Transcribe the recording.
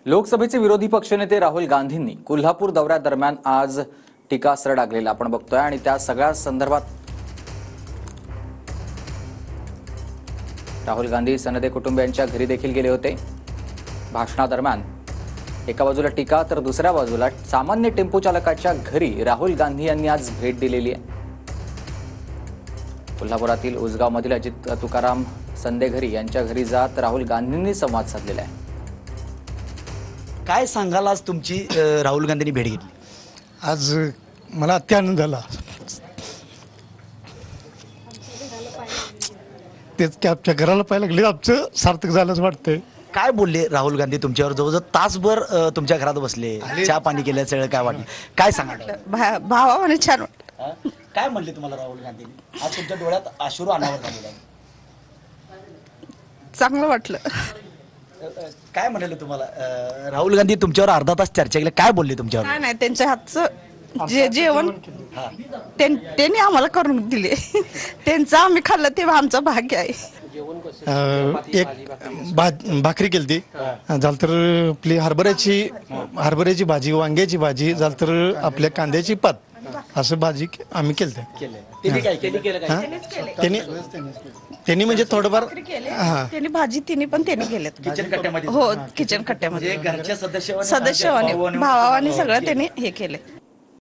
लोकसभेचे विरोधी पक्षनेते राहुल गांधींनी कोल्हापूर दौऱ्यादरम्यान आज टीकास्त्र डागलेला आपण बघतोय आणि त्या सगळ्या संदर्भात राहुल गांधी सनदे कुटुंबियांच्या घरी देखील गेले होते। भाषणादरम्यान एका बाजूला टीका तर दुसऱ्या बाजूला सामान्य टेम्पो चालकाच्या घरी राहुल गांधी यांनी आज भेट दिलेली आहे। कोल्हापुरातील उजगावमधील अजित तुकाराम संदेघरी यांच्या घरी जात राहुल गांधींनी संवाद साधलेला आहे। काय सांगाल आज तुमची राहुल गांधींनी भेट घेतली? आज मला अत्यानंद झाला। तेच की आमच्या घराला पाहायला लागले आमचं सार्थक झालंच वाटतंय। काय बोलले राहुल गांधी तुमच्यावर? जवळजवळ तासभर तुमच्या घरात बसले, चहा पाणी केलं, सगळं काय वाटलं? काय सांगाल? भावाने छान वाटलं। काय म्हणले तुम्हाला राहुल गांधींनी? आज तुमच्या डोळ्यात अश्रू अनावर झालेला आहे। चांगलं वाटलं। काय म्हणाले तुम्हाला? राहुल गांधी तुमच्यावर अर्धा तास चर्चा केली, काय बोलले तुमच्यावर? काय नाही, त्यांच्या हातचं जेवण त्यांनी आम्हाला करून दिले। त्यांचं आम्ही खाल्लं तेव्हा आमचं भाग्य आहे। एक भाकरी केली झालं तर आपली हरभऱ्याची भाजी, वांग्याची भाजी झालं तर आपल्या कांद्याची पात, असं भाजी आम्ही केलं। त्यांनी म्हणजे थोडंफार त्यांनी भाजी पण त्यांनी केलेत किचन कट्ट्यामध्ये। हो, किचन कट्ट्यामध्ये घरच्या सदस्य भावाने सगळं त्यांनी हे केले।